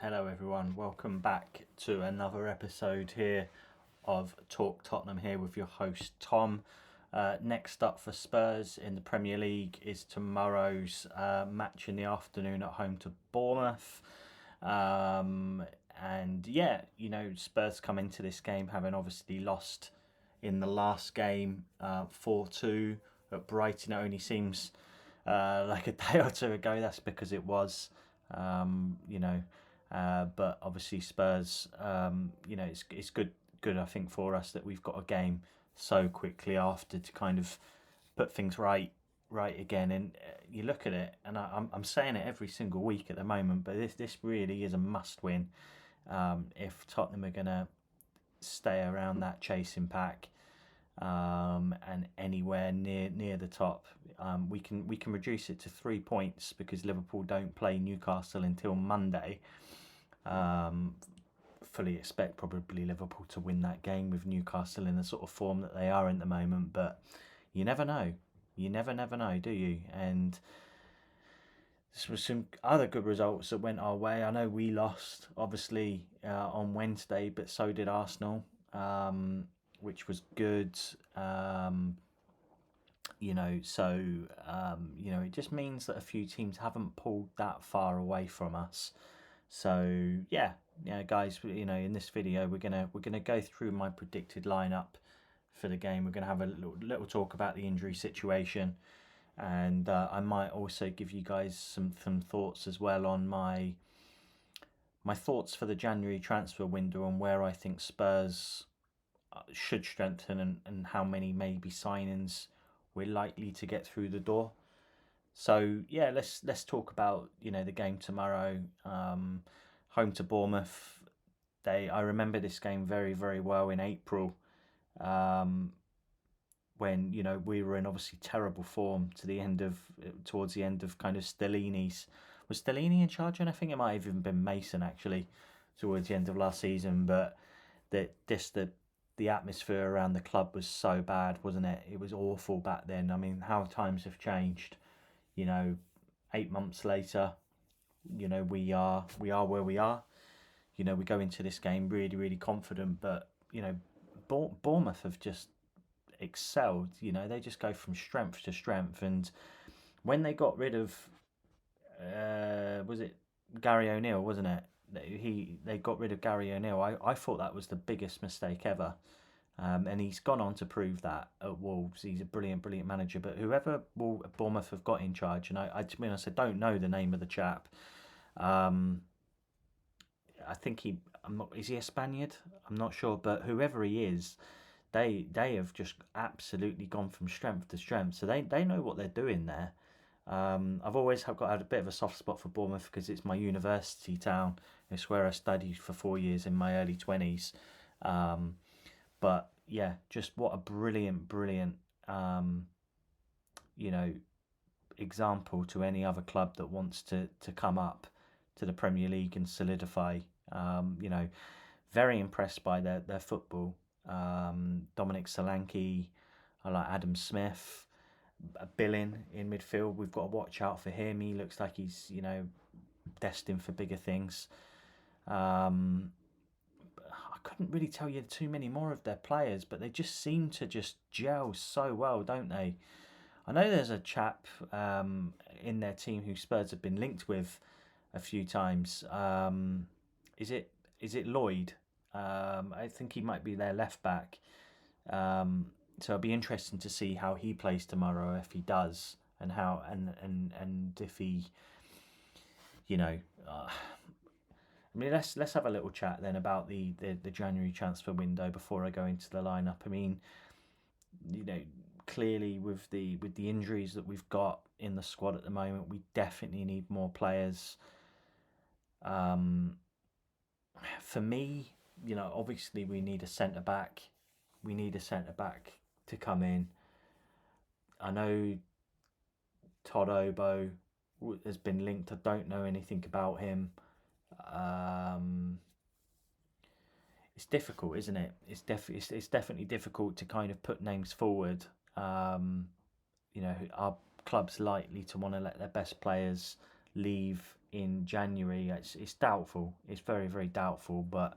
Hello everyone, welcome back to another episode here of Talk Tottenham here with your host Tom. Next up for Spurs in the Premier League is tomorrow's match in the afternoon at home to Bournemouth. Spurs come into this game having obviously lost in the last game 4-2 at Brighton. It only seems like a day or two ago. That's because it was, but obviously Spurs, it's good I think for us that we've got a game so quickly after to kind of put things right again. And you look at it, and I'm saying it every single week at the moment, but this really is a must win if Tottenham are gonna stay around that chasing pack and anywhere near the top. We can reduce it to 3 points because Liverpool don't play Newcastle until Monday. Fully expect probably Liverpool to win that game with Newcastle in the sort of form that they are in the moment, but you never know. You never know, do you? And this was some other good results that went our way. I know we lost, obviously, on Wednesday, but so did Arsenal, which was good. It just means that a few teams haven't pulled that far away from us. So guys, in this video we're gonna go through my predicted lineup for the game. We're gonna have a little talk about the injury situation, and I might also give you guys some thoughts as well on my thoughts for the January transfer window and where I think Spurs should strengthen and how many maybe signings we're likely to get through the door. So yeah, let's talk about the game tomorrow, home to Bournemouth. I remember this game very very well in April, when we were in obviously terrible form towards the end of kind of Stellini's. Was Stellini in charge? And I think it might have even been Mason actually towards the end of last season. But the atmosphere around the club was so bad, wasn't it? It was awful back then. I mean, how times have changed. 8 months later, we are where we are. We go into this game really, really confident, but Bournemouth have just excelled. They just go from strength to strength. And when they got rid of, was it Gary O'Neill, wasn't it? They got rid of Gary O'Neill. I thought that was the biggest mistake ever. And he's gone on to prove that at Wolves. He's a brilliant manager. But whoever Bournemouth have got in charge, and I to be honest, I don't know the name of the chap. I think is he a Spaniard? I'm not sure. But whoever he is, they have just absolutely gone from strength to strength. So they know what they're doing there. I've always had a bit of a soft spot for Bournemouth because it's my university town. It's where I studied for 4 years in my early 20s. But yeah, just what a brilliant, example to any other club that wants to come up to the Premier League and solidify. Very impressed by their football. Dominic Solanke, I like Adam Smith, Billing in midfield. We've got to watch out for him. He looks like he's destined for bigger things. I couldn't really tell you too many more of their players, but they just seem to just gel so well, don't they? I know there's a chap in their team who Spurs have been linked with a few times. Is it Lloyd? I think he might be their left back. So it'll be interesting to see how he plays tomorrow, if he does, and how and if he, let's have a little chat then about the January transfer window before I go into the lineup. I mean, clearly with the injuries that we've got in the squad at the moment, we definitely need more players. For me, obviously we need a centre back. We need a centre back to come in. I know Todd Obo has been linked. I don't know anything about him. It's difficult, isn't it? It's definitely difficult to kind of put names forward. Our club's likely to want to let their best players leave in January. It's doubtful. It's very, very doubtful. But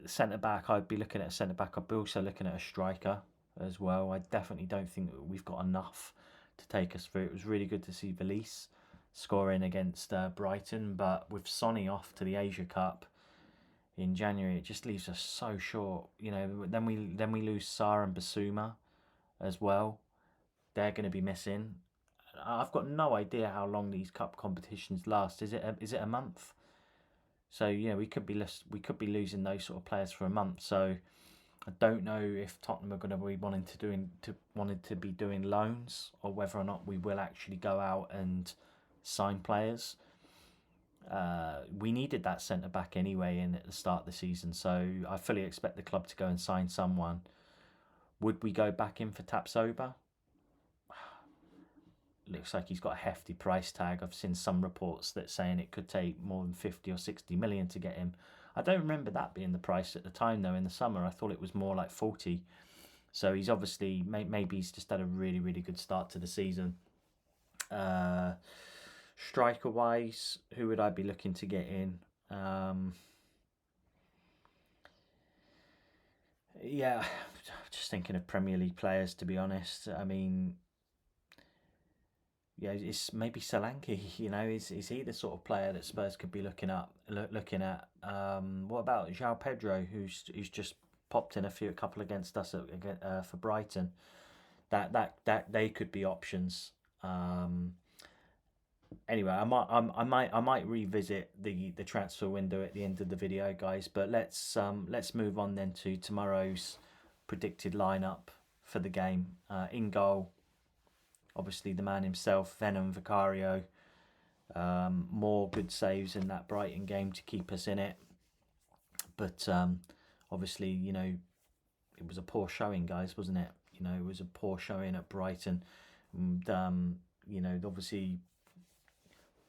centre back, I'd be looking at a centre back. I'd be also looking at a striker as well. I definitely don't think that we've got enough to take us through. It was really good to see Valise scoring against Brighton, but with Sonny off to the Asia Cup in January, it just leaves us so short. You know, then we lose Sarr and Basuma as well. They're going to be missing. I've got no idea how long these cup competitions last. Is it a month? So yeah, we could be losing those sort of players for a month. So I don't know if Tottenham are going to be wanting to be doing loans, or whether or not we will actually go out and sign players. We needed that centre back anyway in at the start of the season, so I fully expect the club to go and sign someone. Would we go back in for Tapsoba? Looks like he's got a hefty price tag. I've seen some reports that saying it could take more than 50 or 60 million to get him. I don't remember that being the price at the time though. In the summer, I thought it was more like 40. So he's obviously maybe he's just had a really, really good start to the season. Striker wise, who would I be looking to get in? Yeah, just thinking of Premier League players, to be honest. I mean, yeah, it's maybe Solanke. You know, is he the sort of player that Spurs could be looking at? What about João Pedro, who's just popped in a couple against us for Brighton? That they could be options. Anyway, I might revisit the transfer window at the end of the video, guys. But let's move on then to tomorrow's predicted lineup for the game. In goal, obviously the man himself, Venom Vicario. More good saves in that Brighton game to keep us in it. But obviously, you know, it was a poor showing, guys, wasn't it? You know, it was a poor showing at Brighton. And, you know, obviously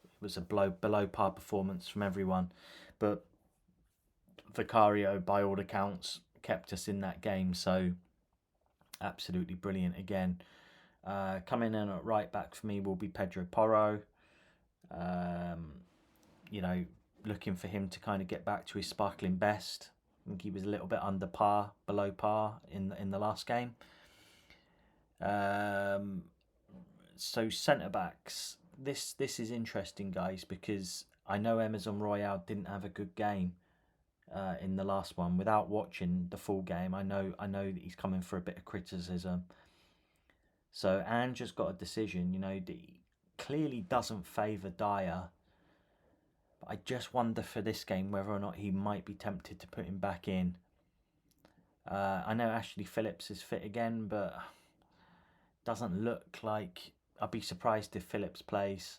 it was a below par performance from everyone. But Vicario, by all accounts, kept us in that game. So absolutely brilliant again. Coming in at right back for me will be Pedro Porro. You know, looking for him to kind of get back to his sparkling best. I think he was a little bit below par in the last game. So centre backs. This is interesting, guys, because I know Emerson Royale didn't have a good game in the last one. Without watching the full game, I know that he's coming for a bit of criticism. So Ange just got a decision, you know, that clearly doesn't favour Dyer. But I just wonder for this game whether or not he might be tempted to put him back in. I know Ashley Phillips is fit again, but doesn't look like... I'd be surprised if Phillips plays.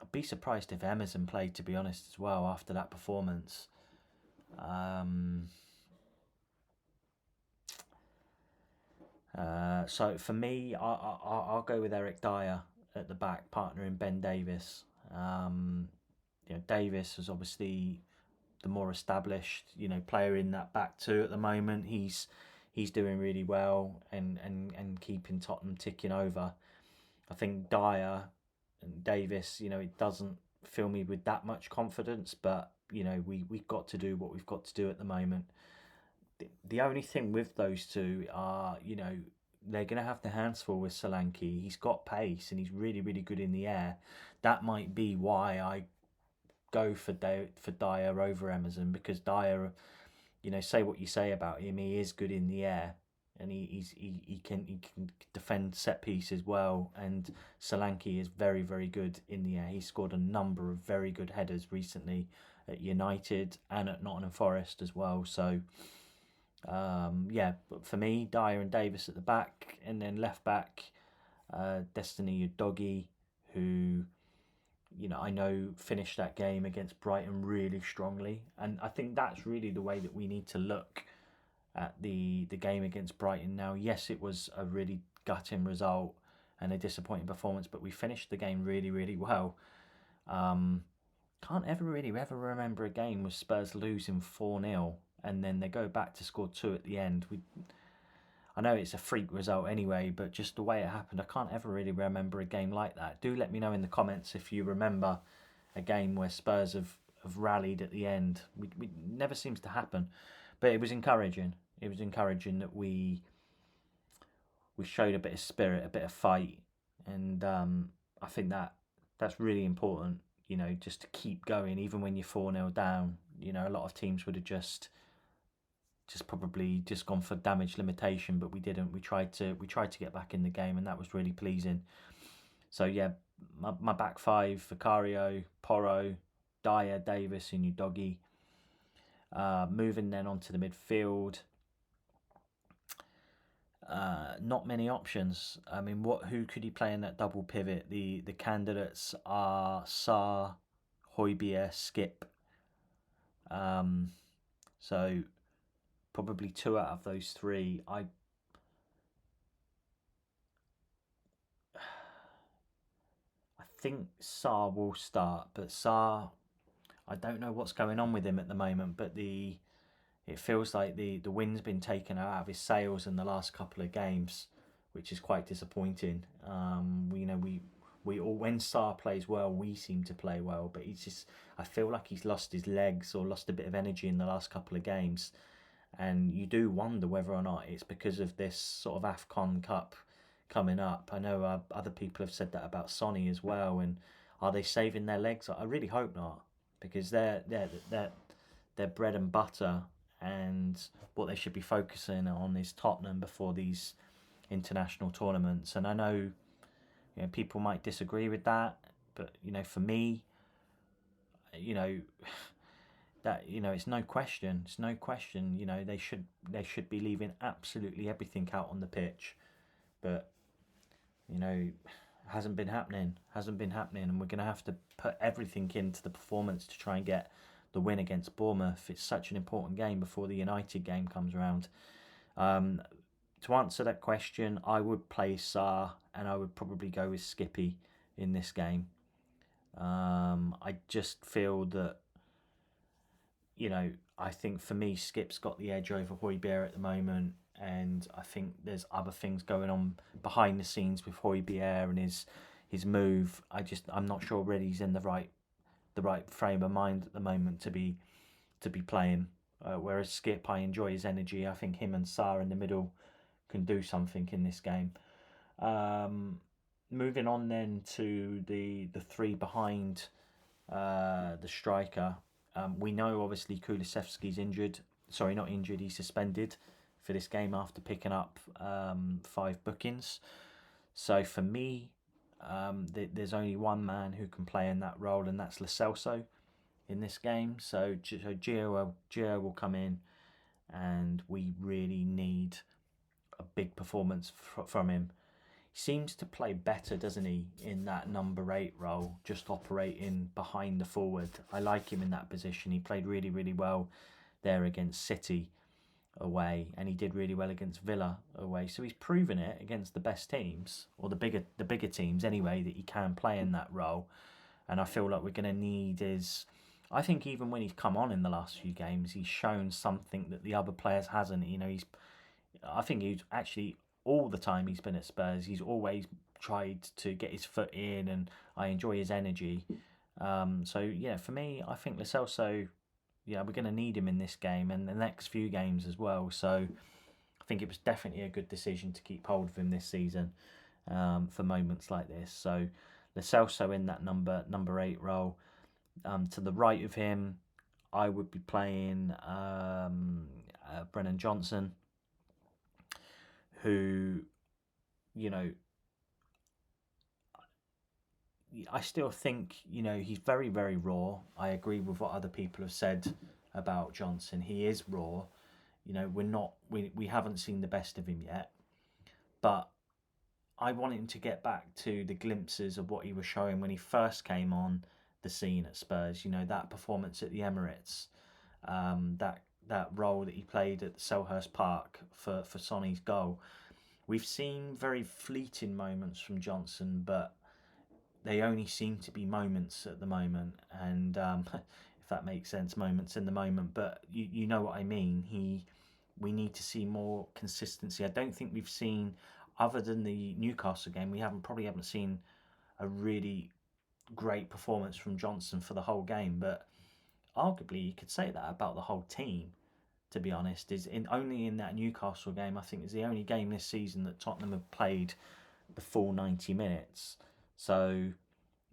I'd be surprised if Emerson played, to be honest, as well, after that performance. So for me, I'll go with Eric Dyer at the back, partnering Ben Davis. You know, Davis is obviously the more established, you know, player in that back two at the moment. He's doing really well and keeping Tottenham ticking over. I think Dyer and Davis, you know, it doesn't fill me with that much confidence, but you know, we've got to do what we've got to do at the moment. The only thing with those two are, you know, they're going to have their hands full with Solanke. He's got pace and he's really, really good in the air. That might be why I go for Dyer over Emerson, because Dyer, you know, say what you say about him, he is good in the air and he can defend set pieces well. And Solanke is very, very good in the air. He scored a number of very good headers recently at United and at Nottingham Forest as well. So yeah, but for me, Dyer and Davis at the back, and then left back, Destiny Udogie, who, you know, I know finished that game against Brighton really strongly, and I think that's really the way that we need to look at the game against Brighton now. Yes, it was a really gutting result and a disappointing performance, but we finished the game really, really well. Can't ever remember a game with Spurs losing 4-0 and then they go back to score 2 at the end. I know it's a freak result anyway, but just the way it happened, I can't ever really remember a game like that. Do let me know in the comments if you remember a game where Spurs have rallied at the end. We never seems to happen, but it was encouraging. It was encouraging that we showed a bit of spirit, a bit of fight, and I think that's really important. You know, just to keep going even when you're 4-0 down. You know, a lot of teams would have just probably just gone for damage limitation, but we didn't. We tried to get back in the game, and that was really pleasing. So yeah, my back five: Vicario, Porro, Dyer, Davis, and Udogie. Moving then onto the midfield. Not many options. I mean, who could he play in that double pivot? The candidates are Sarr, Højbjerg, Skip. So probably two out of those three. I think Sarr will start, but Sarr, I don't know what's going on with him at the moment, but it feels like the wind's been taken out of his sails in the last couple of games, which is quite disappointing. We all, when Sarr plays well, we seem to play well, but I feel like he's lost his legs or lost a bit of energy in the last couple of games, and you do wonder whether or not it's because of this sort of AFCON Cup coming up. I know other people have said that about Sonny as well, and are they saving their legs? I really hope not, because they're bread and butter, and what they should be focusing on is Tottenham before these international tournaments. And I know, people might disagree with that, but for me, that it's no question. It's no question. They should be leaving absolutely everything out on the pitch, but hasn't been happening, and we're going to have to put everything into the performance to try and get the win against Bournemouth. It's such an important game before the United game comes around. To answer that question, I would play Sarr, and I would probably go with Skippy in this game. I just feel that, I think for me, Skip's got the edge over Højbjerg at the moment, and I think there's other things going on behind the scenes with Højbjerg and his move. I'm not sure really he's in the right frame of mind at the moment to be playing. Whereas Skip, I enjoy his energy. I think him and Sarr in the middle can do something in this game. Moving on then to the three behind the striker. We know obviously Kulusevski's injured. Sorry, not injured. He's suspended for this game after picking up 5 bookings. So for me, there's only one man who can play in that role, and that's Lo Celso in this game. So Gio will come in, and we really need a big performance from him. He seems to play better, doesn't he, in that number 8 role, just operating behind the forward. I like him in that position. He played really, really well there against City away, and he did really well against Villa away. So he's proven it against the best teams, or the bigger teams anyway, that he can play in that role. And I feel like we're going to need I think even when he's come on in the last few games, he's shown something that the other players hasn't. I think he's actually, all the time he's been at Spurs, he's always tried to get his foot in, and I enjoy his energy. So yeah, for me, I think Lo Celso, we're going to need him in this game and the next few games as well. So I think it was definitely a good decision to keep hold of him this season for moments like this. So Lo Celso in that number 8 role. To the right of him, I would be playing Brennan Johnson, who, I still think, he's very, very raw. I agree with what other people have said about Johnson. He is raw. We haven't seen the best of him yet, but I want him to get back to the glimpses of what he was showing when he first came on the scene at Spurs. That performance at the Emirates, that role that he played at Selhurst Park for Sonny's goal. We've seen very fleeting moments from Johnson, but they only seem to be moments at the moment, and if that makes sense, moments in the moment. But you know what I mean. we need to see more consistency. I don't think we've seen, other than the Newcastle game, we probably haven't seen a really great performance from Johnson for the whole game. But arguably, you could say that about the whole team. To be honest, is only in that Newcastle game. I think is the only game this season that Tottenham have played the full 90 minutes. So,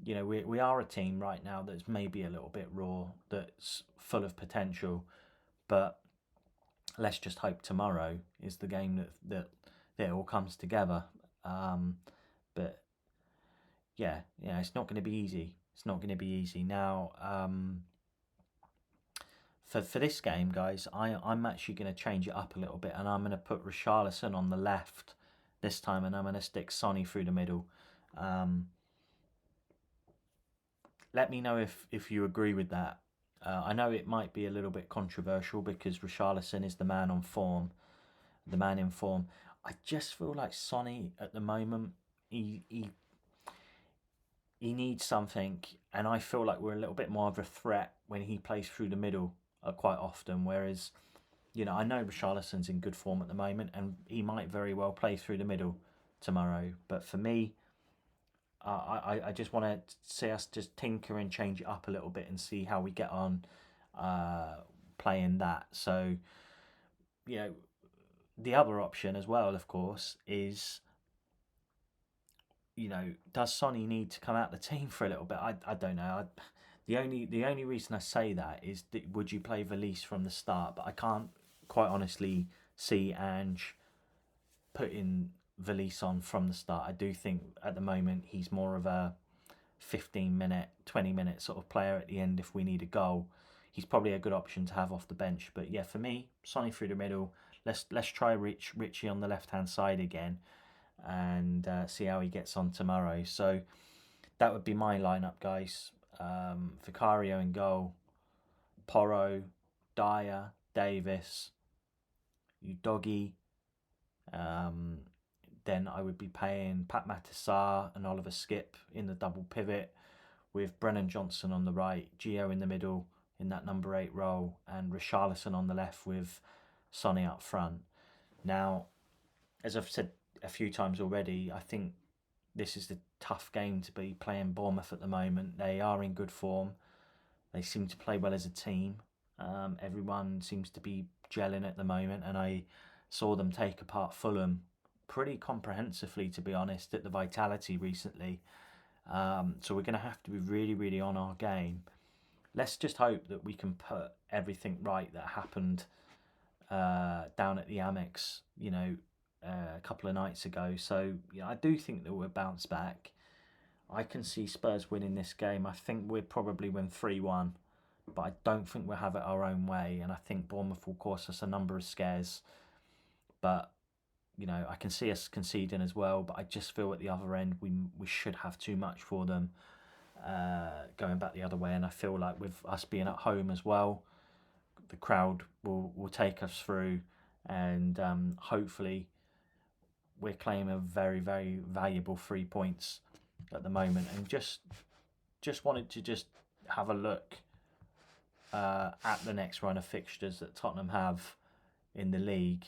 we are a team right now that's maybe a little bit raw, that's full of potential, but let's just hope tomorrow is the game that it all comes together. But it's not going to be easy. It's not going to be easy. Now, for this game, guys, I'm actually going to change it up a little bit, and I'm going to put Richarlison on the left this time, and I'm going to stick Sonny through the middle. Let me know if you agree with that. I know it might be a little bit controversial because Richarlison is the man in form. I just feel like Sonny at the moment, he needs something, and I feel like we're a little bit more of a threat when he plays through the middle quite often. Whereas, I know Richarlison's in good form at the moment, and he might very well play through the middle tomorrow. But for me, I just want to see us just tinker and change it up a little bit and see how we get on playing that. So, the other option as well, of course, is, does Sonny need to come out the team for a little bit? I don't know. The only reason I say that is that would you play Valise from the start? But I can't quite honestly see Ange putting Valise on from the start. I do think at the moment he's more of a 15-minute, 20-minute sort of player at the end if we need a goal. He's probably a good option to have off the bench. But yeah, for me, Sonny through the middle. Let's try Richie on the left-hand side again and see how he gets on tomorrow. So that would be my lineup, guys. Vicario in goal, Porro, Dyer, Davis, Udogie. Then I would be paying Pat Matasar and Oliver Skip in the double pivot, with Brennan Johnson on the right, Gio in the middle in that number 8 role, and Richarlison on the left with Sonny up front. Now, as I've said a few times already, I think this is the tough game to be playing Bournemouth at the moment. They are in good form. They seem to play well as a team. Everyone seems to be gelling at the moment, and I saw them take apart Fulham pretty comprehensively, to be honest, at the Vitality recently. So we're going to have to be really, really on our game. Let's just hope that we can put everything right that happened down at the Amex, a couple of nights ago. So I do think that we'll bounce back. I can see Spurs winning this game. I think we'll probably win 3-1, but I don't think we'll have it our own way. And I think Bournemouth will cause us a number of scares. But I can see us conceding as well. But I just feel at the other end we should have too much for them going back the other way. And I feel like with us being at home as well, the crowd will take us through, and hopefully we're claiming a very, very valuable 3 points at the moment. And just wanted to just have a look at the next run of fixtures that Tottenham have in the league.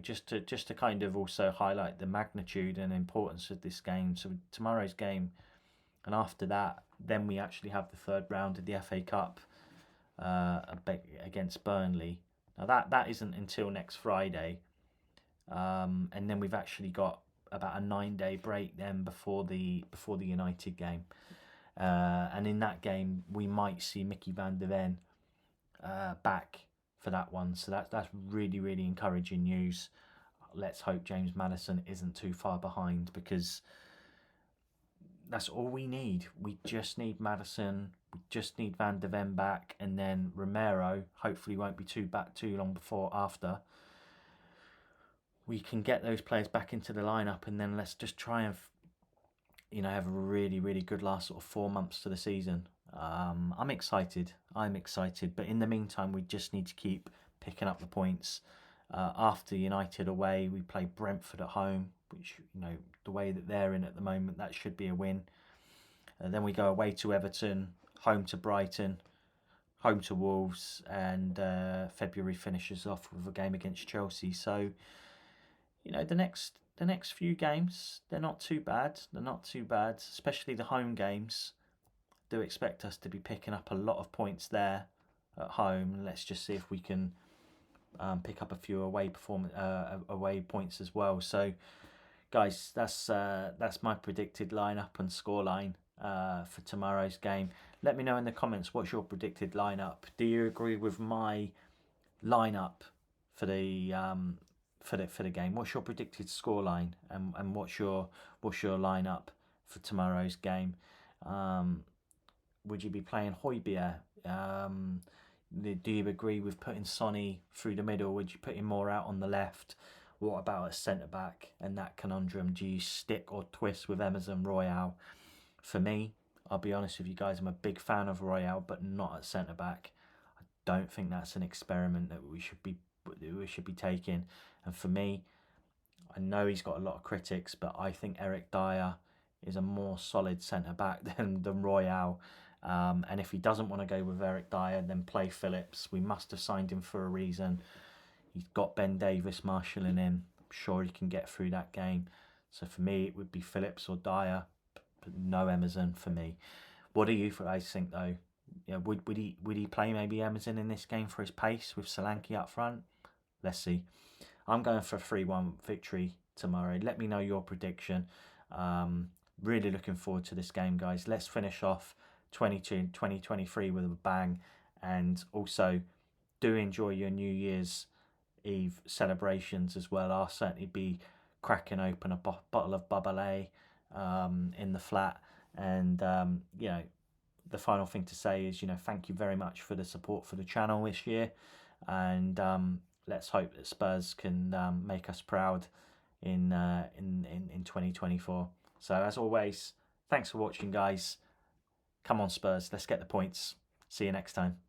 Just to kind of also highlight the magnitude and importance of this game. So tomorrow's game, and after that, then we actually have the third round of the FA Cup against Burnley. Now that isn't until next Friday, and then we've actually got about a 9-day break then before the United game, and in that game we might see Mickey van der Ven back for that one. So that's really, really encouraging news. Let's hope James Maddison isn't too far behind, because that's all we need. We just need Maddison. We just need Van der Ven back, and then Romero hopefully won't be too long after. We can get those players back into the lineup, and then let's just try and have a really, really good last sort of 4 months to the season. I'm excited, but in the meantime we just need to keep picking up the points. After United away, we play Brentford at home, which the way that they're in at the moment, that should be a win. Then we go away to Everton, home to Brighton, home to Wolves, and February finishes off with a game against Chelsea. So the next few games, they're not too bad. They're not too bad, especially the home games. Do expect us to be picking up a lot of points there at home. Let's just see if we can pick up a few away points as well. So, guys, that's my predicted lineup and scoreline for tomorrow's game. Let me know in the comments what's your predicted lineup. Do you agree with my lineup for the game? What's your predicted scoreline, and what's your lineup for tomorrow's game? Would you be playing Højbjerg? Do you agree with putting Sonny through the middle? Would you put him more out on the left? What about a centre back and that conundrum? Do you stick or twist with Emerson Royale? For me, I'll be honest with you guys, I'm a big fan of Royale, but not at centre back. I don't think that's an experiment that we should be taking. And for me, I know he's got a lot of critics, but I think Eric Dyer is a more solid centre back than Royale. And if he doesn't want to go with Eric Dyer, then play Phillips. We must have signed him for a reason. He's got Ben Davis marshalling him. I'm sure he can get through that game. So for me, it would be Phillips or Dyer, but no Emerson for me. What do you guys think, though? Yeah, would he play maybe Emerson in this game for his pace with Solanke up front? Let's see. I'm going for a 3-1 victory tomorrow. Let me know your prediction. Really looking forward to this game, guys. Let's finish off 2023 with a bang, and also do enjoy your New Year's Eve celebrations as well. I'll certainly be cracking open a bottle of Bubbly in the flat, and the final thing to say is thank you very much for the support for the channel this year, and let's hope that Spurs can make us proud in 2024. So as always, thanks for watching, guys. Come on, Spurs, let's get the points. See you next time.